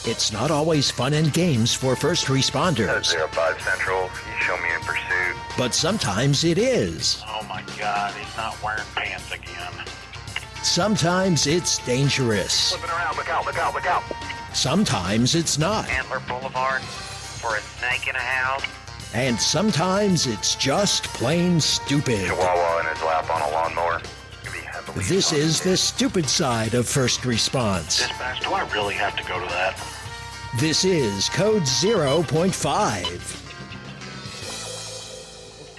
It's not always fun and games for first responders. 05 Central, you show me in pursuit. But sometimes it is. Oh my God, he's not wearing pants again. Sometimes it's dangerous. Flipping around, look out, look out, look out. Sometimes it's not. Antler Boulevard for a snake in a house. And sometimes it's just plain stupid. Chihuahua in his lap on a lawnmower. This is the stupid side of first response. Dispatch, do I really have to go to that? This is Code 0.5.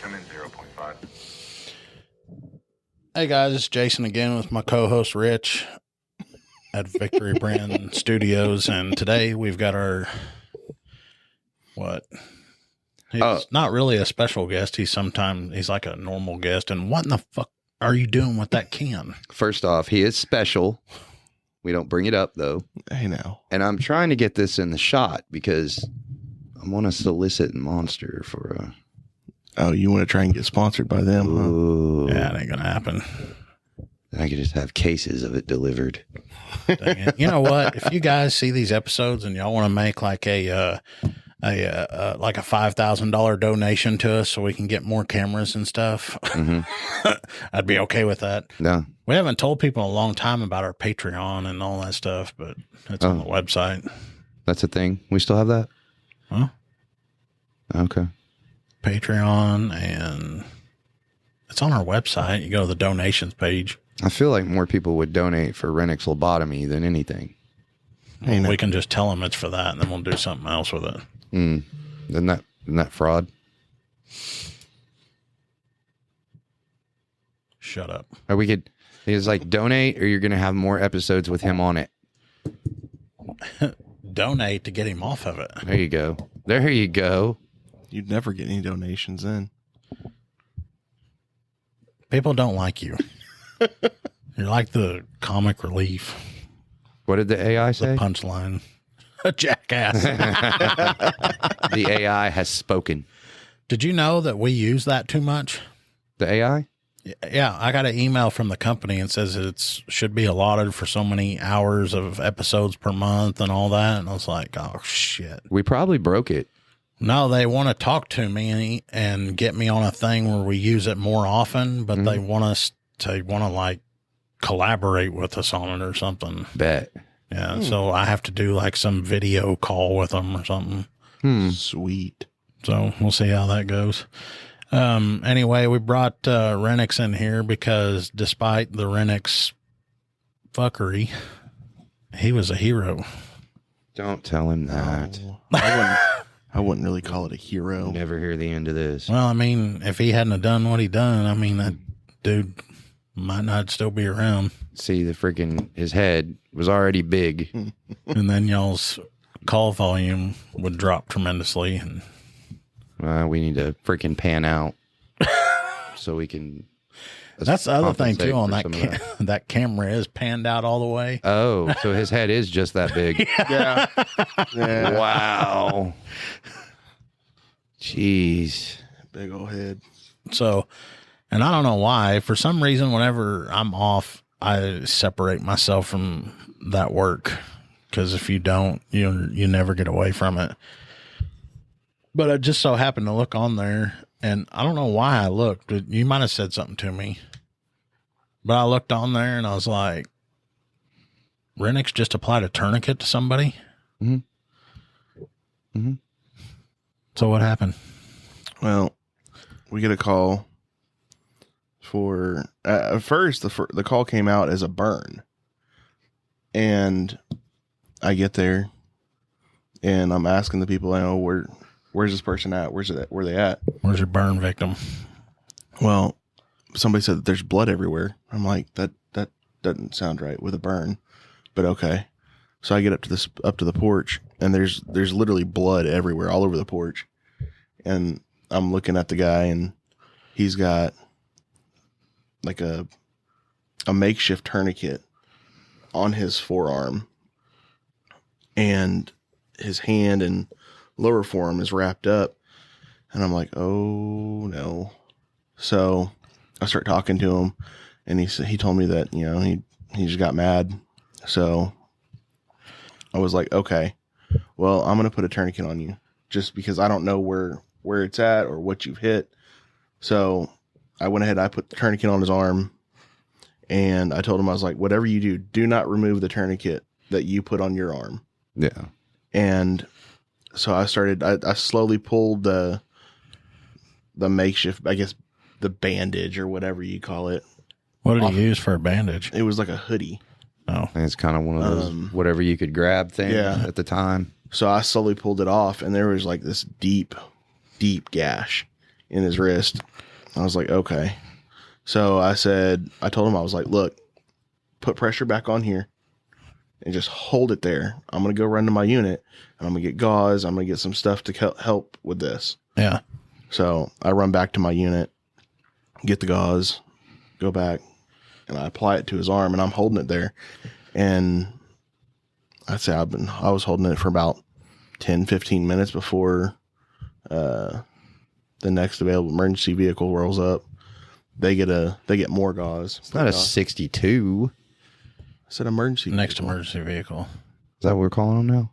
Come in 0.5. Hey guys, it's Jason again with my co-host Rich at Victory Brand Studios, and today we've got our He's not really a special guest. He's like a normal guest. And what in the fuck are you doing with that can? First off, he is special. We don't bring it up though. Hey now. And I'm trying to get this in the shot because I want to solicit Monster for a. Oh, you want to try and get sponsored by them? Ooh. Huh? Yeah, it ain't gonna happen. I could just have cases of it delivered. Dang it. You know what? If you guys see these episodes and y'all want to make like a $5,000 donation to us so we can get more cameras and stuff, I'd be okay with that. No, we haven't told people in a long time about our Patreon and all that stuff, but it's on the website. That's a thing. We still have that? Huh? Okay. Patreon, and it's on our website. You go to the donations page. I feel like more people would donate for Renniks lobotomy than anything. Well, we can just tell them it's for that, and then we'll do something else with it. Isn't that fraud? Shut up. Or we could, it's like donate, or you're going to have more episodes with him on it. Donate to get him off of it. There you go. There you go. You'd never get any donations in. People don't like you. You're like the comic relief. What did the AI say? The punchline. A jackass. The AI has spoken. Did you know that we use that too much? The AI? Yeah, I got an email from the company and says it should be allotted for so many hours of episodes per month and all that. And I was like, oh, shit. We probably broke it. No, they want to talk to me and get me on a thing where we use it more often, but they want to like collaborate with us on it or something. Bet. Yeah, so I have to do like some video call with them or something. Sweet. So we'll see how that goes. Anyway, we brought Renniks in here because despite the Renniks fuckery, he was a hero. Don't tell him that. I wouldn't really call it a hero. You'll never hear the end of this. Well, I mean, if he hadn't have done what he done, I mean, that dude might not still be around. See, his head was already big. And then y'all's call volume would drop tremendously. And we need to freaking pan out so we can. That's the other thing too on that that camera is panned out all the way. Oh, so his head is just that big. Yeah. Wow. Jeez. Big old head. So, and I don't know why, for some reason, whenever I'm off, I separate myself from that work. Because if you don't, you never get away from it. But I just so happened to look on there, and I don't know why I looked. You might have said something to me. But I looked on there, and I was like, Renniks just applied a tourniquet to somebody? So what happened? Well, we get a call for, at first, the call came out as a burn. And I get there, and I'm asking the people I know, where's this person at? Where they at? Where's your burn victim? Well, somebody said that there's blood everywhere. I'm like, that doesn't sound right with a burn, but okay. So I get up to the porch, and there's literally blood everywhere, all over the porch. And I'm looking at the guy, and he's got like a makeshift tourniquet on his forearm, and his hand and lower forearm is wrapped up. And I'm like, oh no. So I start talking to him, and he told me that, he just got mad. So I was like, okay. well, I'm going to put a tourniquet on you just because I don't know where it's at or what you've hit. So I went ahead, I put the tourniquet on his arm, and I told him, I was like, whatever you do, do not remove the tourniquet that you put on your arm. Yeah. And so I slowly pulled the makeshift, I guess, the bandage or whatever you call it. What did he use for a bandage? It was like a hoodie. Oh, And it's kind of one of those whatever you could grab things at the time. So I slowly pulled it off, and there was like this deep, deep gash in his wrist. I was like, okay. So I told him, I was like, look, put pressure back on here and just hold it there. I'm going to go run to my unit, and I'm going to get gauze. I'm going to get some stuff to help with this. yeah. So I run back to my unit, get the gauze, go back, and I apply it to his arm, and I'm holding it there. And I'd say I was holding it for about 10, 15 minutes before the next available emergency vehicle rolls up. They get more gauze. It's not a 62. I said emergency Next vehicle. emergency vehicle. Is that what we're calling them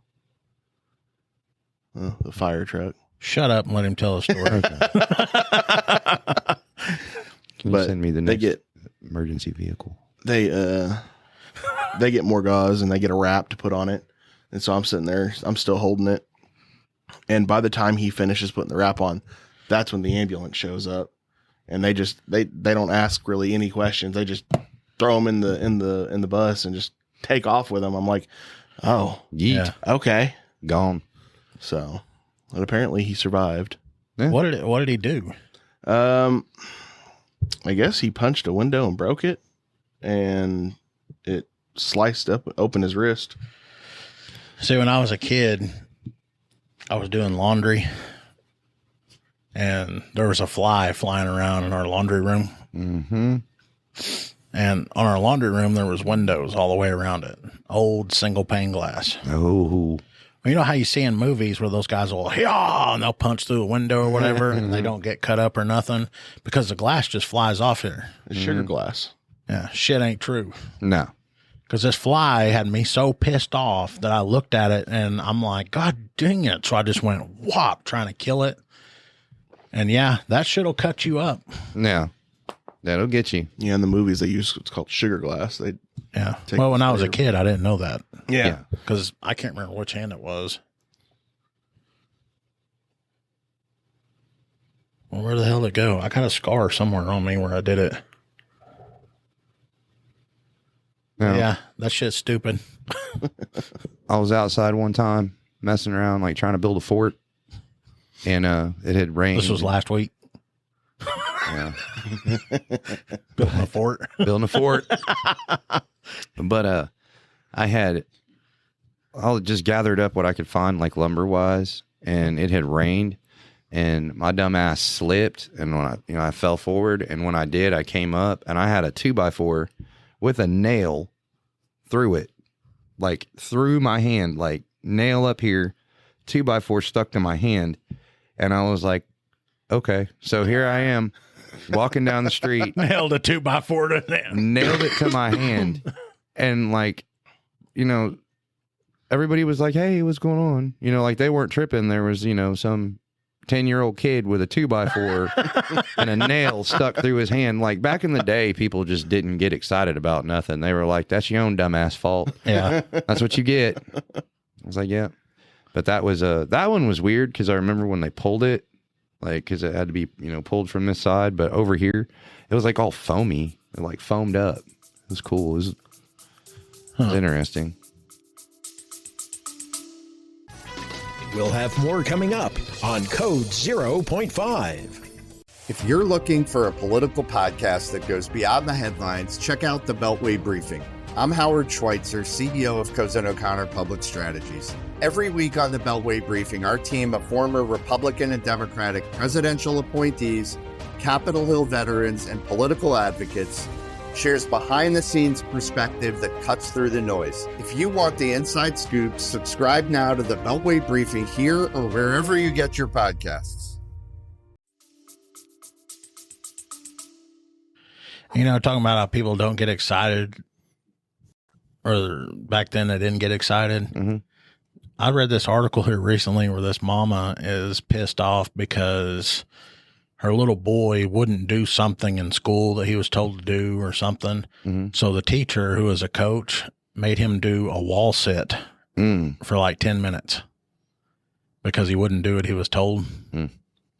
now? The fire truck. Shut up and let him tell a story. Can you But send me the they next get- emergency vehicle? They get more gauze, and they get a wrap to put on it. And so I'm sitting there, I'm still holding it. And by the time he finishes putting the wrap on, that's when the ambulance shows up. And they don't ask really any questions. They just throw him in the bus and just take off with him. I'm like, oh, Yeet. Yeah. okay. Gone. So, but apparently he survived. What did he do? I guess he punched a window and broke it, and it sliced open his wrist. See, when I was a kid, I was doing laundry, and there was a fly flying around in our laundry room. Mm-hmm. And on our laundry room, there was windows all the way around it. Old single pane glass. Oh. You know how you see in movies where those guys will, yeah, and they'll punch through a window or whatever, and they don't get cut up or nothing because the glass just flies off here. It's sugar glass. Yeah, shit ain't true. No. Because this fly had me so pissed off that I looked at it and I'm like, God dang it. So I just went whop, trying to kill it. And yeah, that shit'll cut you up. Yeah. That'll get you. Yeah, in the movies they use what's called sugar glass. They Yeah. Take Well, when I was a flavor. kid, I didn't know that yeah. because I can't remember which hand it was. Well, where the hell did it go? I got a scar somewhere on me where I did it. No. Yeah, that shit's stupid. I was outside one time messing around, like trying to build a fort, and it had rained. This was last week. Yeah. Building a fort. Building a fort. But I just gathered up what I could find, like lumber wise, and it had rained, and my dumb ass slipped, and when I fell forward, and when I did, I came up, and I had a 2x4 with a nail through it, like through my hand, like nail up here, 2x4 stuck to my hand, and I was like, okay, so here I am walking down the street. Nailed a 2x4 to them. Nailed it to my hand, and like, everybody was like, hey, what's going on? Like they weren't tripping. There was, some 10-year-old kid with a 2x4 and a nail stuck through his hand. Like back in the day, people just didn't get excited about nothing. They were like, that's your own dumbass fault. Yeah. That's what you get. I was like, yeah. But that one was weird because I remember when they pulled it, like, because it had to be, pulled from this side. But over here, it was like all foamy. It like foamed up. It was cool. It was interesting. We'll have more coming up on Code 0.5. If you're looking for a political podcast that goes beyond the headlines, check out the Beltway Briefing. I'm Howard Schweitzer, CEO of Cozen O'Connor Public Strategies. Every week on the Beltway Briefing, our team of former Republican and Democratic presidential appointees, Capitol Hill veterans, and political advocates shares behind-the-scenes perspective that cuts through the noise. If you want the inside scoop, subscribe now to the Beltway Briefing here or wherever you get your podcasts. Talking about how people don't get excited, or back then they didn't get excited. Mhm. I read this article here recently where this mama is pissed off because her little boy wouldn't do something in school that he was told to do or something. Mm-hmm. So the teacher, who was a coach, made him do a wall sit for like 10 minutes because he wouldn't do what he was told.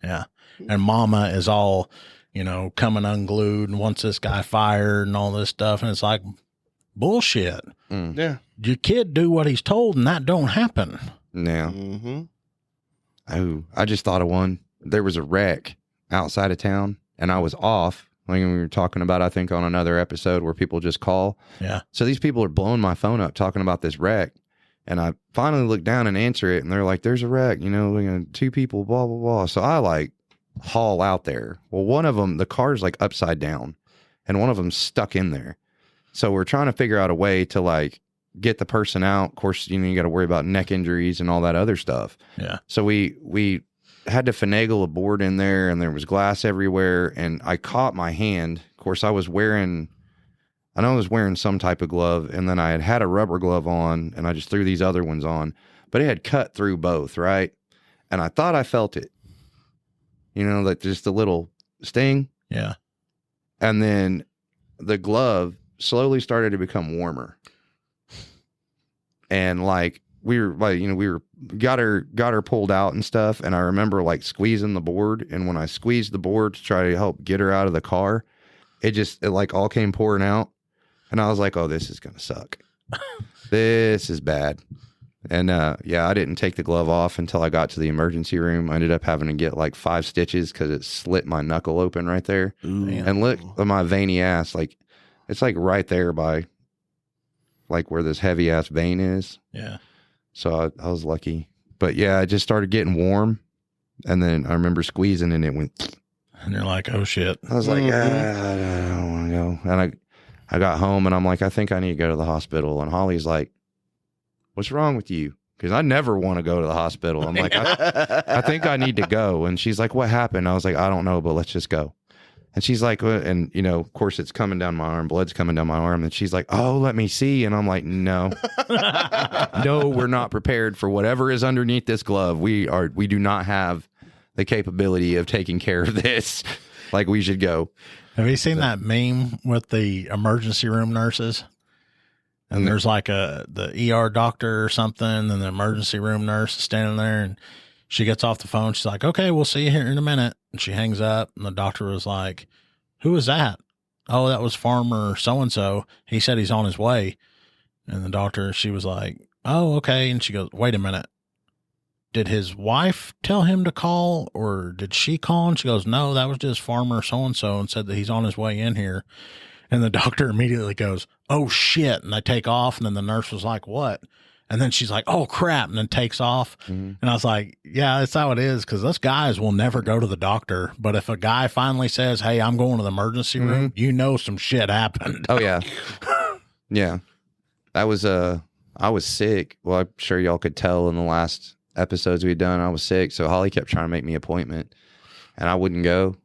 Yeah. And mama is all, you know, coming unglued and wants this guy fired and all this stuff. And it's like, bullshit. Yeah. Your kid do what he's told and that don't happen. Yeah. Mm-hmm. Oh, I just thought of one. There was a wreck outside of town, and I was off. Like we were talking about, I think, on another episode where people just call. Yeah. So these people are blowing my phone up talking about this wreck. And I finally look down and answer it, and they're like, there's a wreck, you know, 2 people, blah, blah, blah. So I like haul out there. Well, one of them, the car's like upside down, and one of them's stuck in there. So we're trying to figure out a way to like get the person out. Of course, you know, you got to worry about neck injuries and all that other stuff. Yeah. So we had to finagle a board in there, and there was glass everywhere, and I caught my hand. Of course, I was wearing some type of glove, and then I had a rubber glove on, and I just threw these other ones on, but it had cut through both, right? And I thought I felt it, you know, like just a little sting. Yeah. And then the glove slowly started to become warmer. And like, we got her pulled out and stuff. And I remember like squeezing the board. And when I squeezed the board to try to help get her out of the car, it like all came pouring out. And I was like, oh, this is going to suck. This is bad. And yeah, I didn't take the glove off until I got to the emergency room. I ended up having to get like 5 stitches because it slit my knuckle open right there. Ooh. And look at my veiny ass. Like, it's like right there by like where this heavy ass vein is. Yeah. So I was lucky. But yeah, it just started getting warm. And then I remember squeezing and it went. And you're like, oh shit. I was like, I don't want to go. And I got home and I'm like, I think I need to go to the hospital. And Holly's like, what's wrong with you? Because I never want to go to the hospital. I'm like, I think I need to go. And she's like, what happened? I was like, I don't know, but let's just go. And she's like, and you know, of course it's coming down my arm, blood's coming down my arm. And she's like, oh, let me see. And I'm like, no, no, we're not prepared for whatever is underneath this glove. We do not have the capability of taking care of this. Like, we should go. Have you seen that meme with the emergency room nurses? And there's like the ER doctor or something, and the emergency room nurse is standing there, and she gets off the phone. She's like, okay, we'll see you here in a minute. And she hangs up, and the doctor was like, who was that? Oh, that was Farmer so-and-so. He said he's on his way. And the doctor, she was like, oh, okay. And she goes, wait a minute. Did his wife tell him to call, or did she call? And she goes, no, that was just Farmer so-and-so, and said that he's on his way in here. And the doctor immediately goes, oh shit. And they take off. And then the nurse was like, what? And then she's like, oh crap. And then takes off. Mm-hmm. And I was like, yeah, that's how it is. Cause those guys will never go to the doctor. But if a guy finally says, hey, I'm going to the emergency room, you know, some shit happened. Oh yeah. Yeah. I was sick. Well, I'm sure y'all could tell in the last episodes we'd done, I was sick. So Holly kept trying to make me an appointment and I wouldn't go.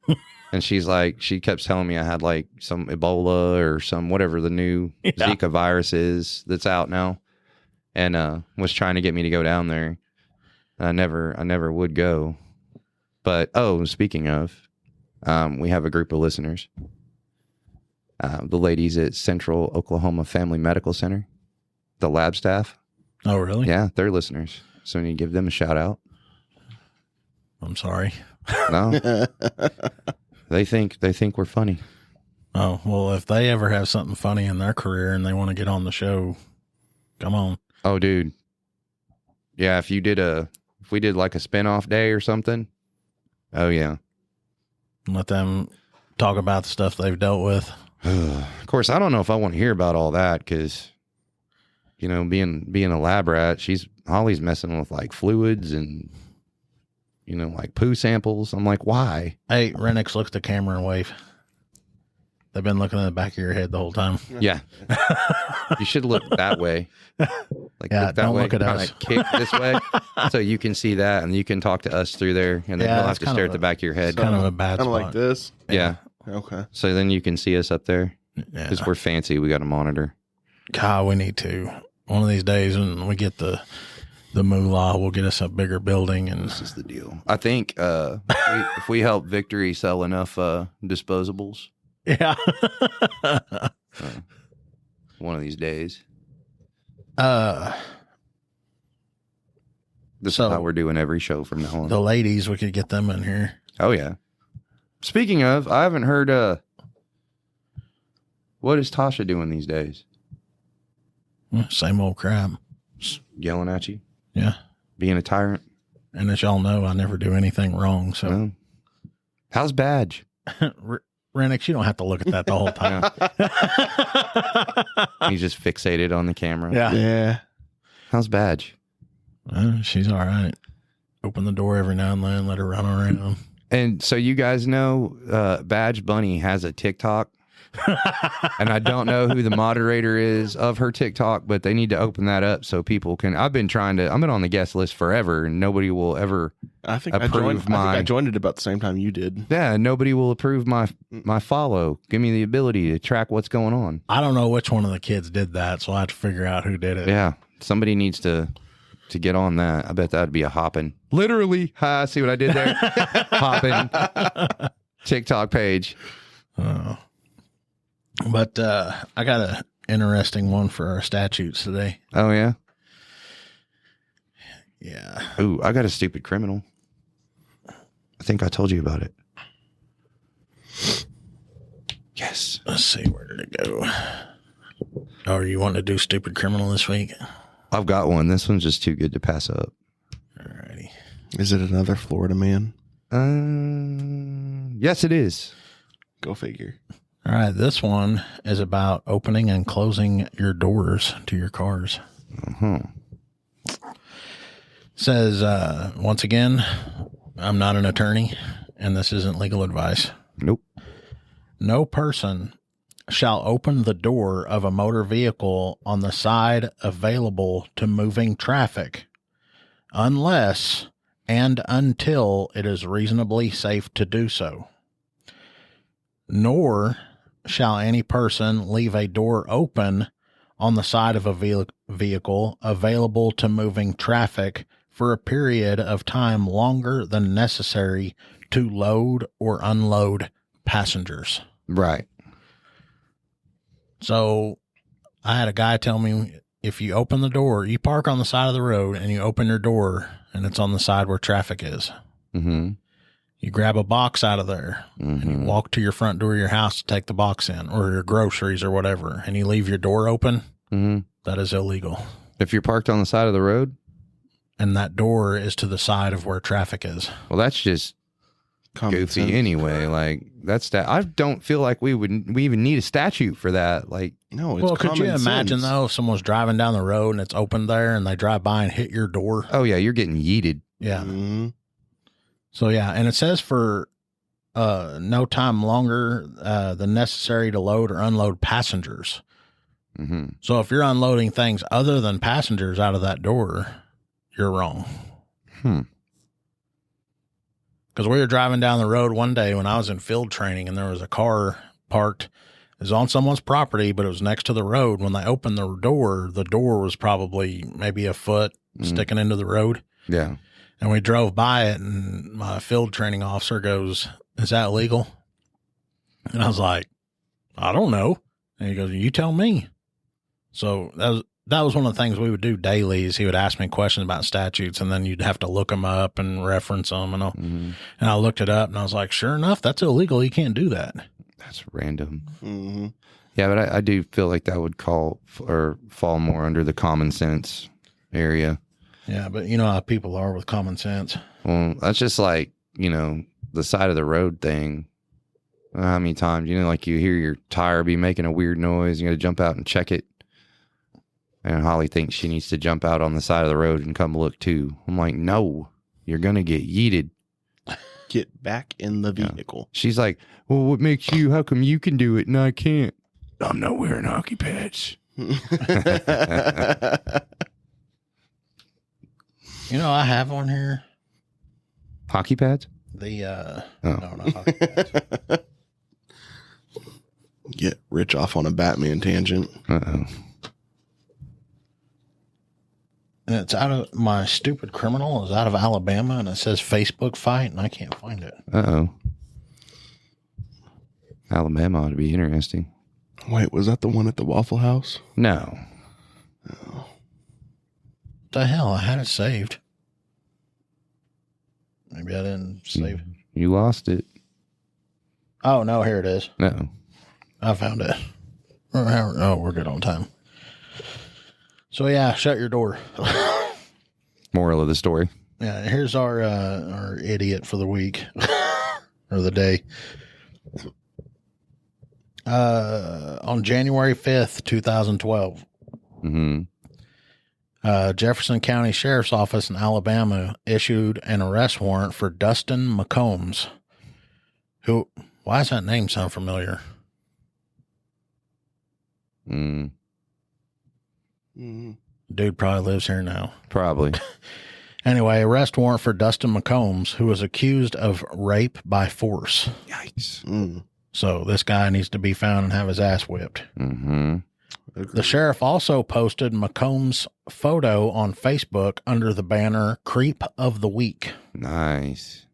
And she's like, she kept telling me I had like some Ebola or some whatever the new Zika virus is that's out now, and was trying to get me to go down there. I never would go. But speaking of, we have a group of listeners. The ladies at Central Oklahoma Family Medical Center, the lab staff. Oh, really? Yeah, they're listeners. So you give them a shout out. I'm sorry. No. They think we're funny. Oh, well, if they ever have something funny in their career and they want to get on the show, come on. Oh, dude. Yeah, if we did like a spinoff day or something. Oh, yeah. Let them talk about the stuff they've dealt with. Of course, I don't know if I want to hear about all that because, you know, being a lab rat, Holly's messing with like fluids and, you know, like poo samples. I'm like, why? Hey, Renniks, look at the camera and wave. They've been looking in the back of your head the whole time. Yeah. You should look that way. Like, yeah, look that don't way. look at us. Kick this way so you can see that and you can talk to us through there. And then you'll have to stare at the back of your head. Kind of a bad spot. Kind of like this? Yeah. Okay. So then you can see us up there. Because we're fancy. We got a monitor. God, we need to. One of these days when we get the the moolah will get us a bigger building. And This is the deal. I think if we help Victory sell enough disposables, yeah. one of these days. This So- is how we're doing every show from now on. The ladies, we could get them in here. Oh yeah. Speaking of, I haven't heard. What is Tasha doing these days? Same old crap. Yelling at you, Yeah. being a tyrant. And as y'all know, I never do anything wrong. So, Well, how's Badge? Renniks, you don't have to look at that the whole time. He's just fixated on the camera. Yeah. Yeah. How's Badge? She's all right. Open the door every now and then, let her run around. And so you guys know, Badge Bunny has a TikTok. And I don't know who the moderator is of her TikTok, but they need to open that up so people can. I've been on the guest list forever, and nobody will ever. I think Approve I joined it about the same time you did. Yeah, nobody will approve my follow. Give me the ability to track what's going on. I don't know which one of the kids did that, so I have to figure out who did it. Yeah, somebody needs to get on that. I bet that'd be a hopping. Literally, see what I did there? Hopping TikTok page. But I got an interesting one for our statutes today. Oh yeah. Yeah. Ooh, I got a stupid criminal. I think I told you about it. Yes. Let's see, where did it go? Oh, you want to do stupid criminal this week? I've got one. This one's just too good to pass up. Alrighty. Is it another Florida man? Yes, it is. Go figure. All right, this one is about opening and closing your doors to your cars. Says, once again, I'm not an attorney, and this isn't legal advice. Nope. No person shall open the door of a motor vehicle on the side available to moving traffic unless and until it is reasonably safe to do so. Nor shall any person leave a door open on the side of a vehicle available to moving traffic for a period of time longer than necessary to load or unload passengers. Right. So I had a guy tell me, if you open the door, you park on the side of the road and you open your door and it's on the side where traffic is. Mm-hmm. You grab a box out of there and you walk to your front door of your house to take the box in, or your groceries or whatever, and you leave your door open, that is illegal. If you're parked on the side of the road? And that door is to the side of where traffic is. Well, that's just Common goofy sense. anyway. Like, that's that. I don't feel like we even need a statute for that. Like, No, it's Well, could you common imagine, sense. though, if someone's driving down the road and it's open there and they drive by and hit your door? oh yeah, you're getting yeeted. Yeah. Mhm. So, yeah. And it says for no time longer than necessary to load or unload passengers. Mm-hmm. So if you're unloading things other than passengers out of that door, you're wrong. Because we were driving down the road one day when I was in field training, and there was a car parked. It was on someone's property, but it was next to the road. When they opened the door was probably maybe a foot sticking into the road. Yeah. And we drove by it, and my field training officer goes, "Is that legal?" And I was like, "I don't know." And he goes, "You tell me." So that was one of the things we would do daily, is he would ask me questions about statutes, and then you'd have to look them up and reference them. And I looked it up, and I was like, sure enough, that's illegal. You can't do that. That's random. Mm-hmm. Yeah, but I do feel like that would fall more under the common sense area. Yeah, but you know how people are with common sense. Well, that's just like, the side of the road thing. How many times, like you hear your tire be making a weird noise, you got to jump out and check it. And Holly thinks she needs to jump out on the side of the road and come look too. I'm like, no, you're going to get yeeted. Get back in the vehicle. She's like, well, what makes you, how come you can do it and I can't? I'm not wearing hockey pads. I have one here. Hockey pads? No, Oh. not hockey pads. Get rich off on a Batman tangent. Uh-oh. And it's out of my stupid criminal is out of Alabama, and it says Facebook fight, and I can't find it. Uh-oh. Alabama ought to be interesting. Wait, was that the one at the Waffle House? No. What the hell? I had it saved. Maybe I didn't save it. You lost it. Oh, no, here it is. No. I found it. Oh, we're good on time. So, yeah, shut your door. Moral of the story. Yeah, here's our idiot for the week or the day. On January 5th, 2012, Jefferson County Sheriff's Office in Alabama issued an arrest warrant for Dustin McCombs. Why does that name sound familiar? Dude probably lives here now. Probably. Anyway, arrest warrant for Dustin McCombs, who was accused of rape by force. Yikes. So this guy needs to be found and have his ass whipped. The sheriff also posted McCombs' photo on Facebook under the banner Creep of the Week. Nice.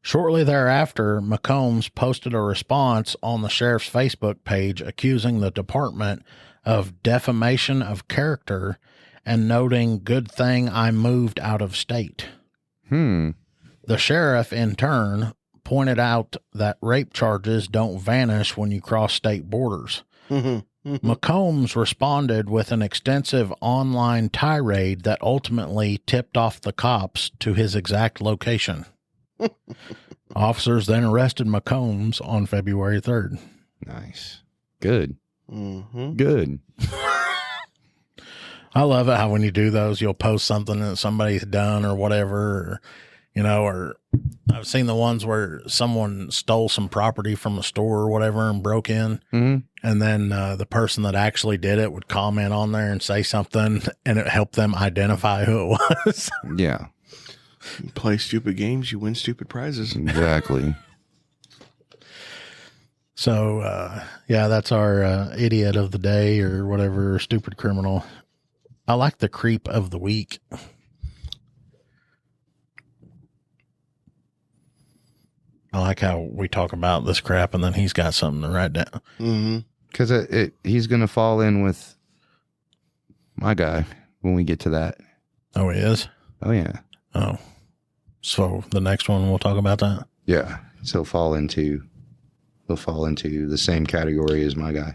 Shortly thereafter, McCombs posted a response on the sheriff's Facebook page accusing the department of defamation of character and noting, "Good thing I moved out of state." The sheriff, in turn, pointed out that rape charges don't vanish when you cross state borders. McCombs responded with an extensive online tirade that ultimately tipped off the cops to his exact location. Officers then arrested McCombs on February 3rd. Nice. Good. Good. I love it how when you do those, you'll post something that somebody's done or whatever, or I've seen the ones where someone stole some property from a store or whatever and broke in. And then the person that actually did it would comment on there and say something, and it helped them identify who it was. Yeah. You play stupid games, you win stupid prizes. Exactly. So, yeah, that's our idiot of the day or whatever, stupid criminal. I like the creep of the week. I like how we talk about this crap and then he's got something to write down. Because he's going to fall in with my guy when we get to that. Oh, he is? Oh, yeah. Oh. So the next one, we'll talk about that? Yeah. So he'll fall into the same category as my guy.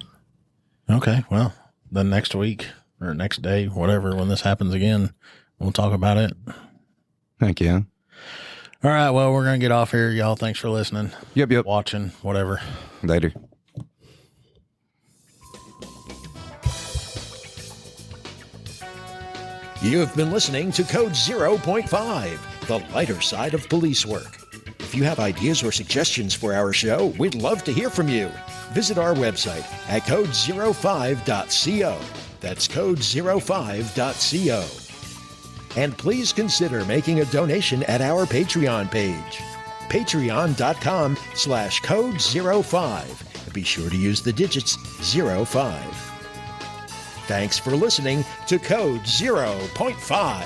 Okay. Well, then next week or next day, whatever, when this happens again, we'll talk about it. Heck yeah. All right. Well, we're going to get off here. Y'all, thanks for listening. Yep. Watching, whatever. Later. You have been listening to Code 0.5, the lighter side of police work. If you have ideas or suggestions for our show, we'd love to hear from you. Visit our website at code05.co. That's code05.co. And please consider making a donation at our Patreon page, patreon.com/code05. Be sure to use the digits 05. Thanks for listening to Code 0.5.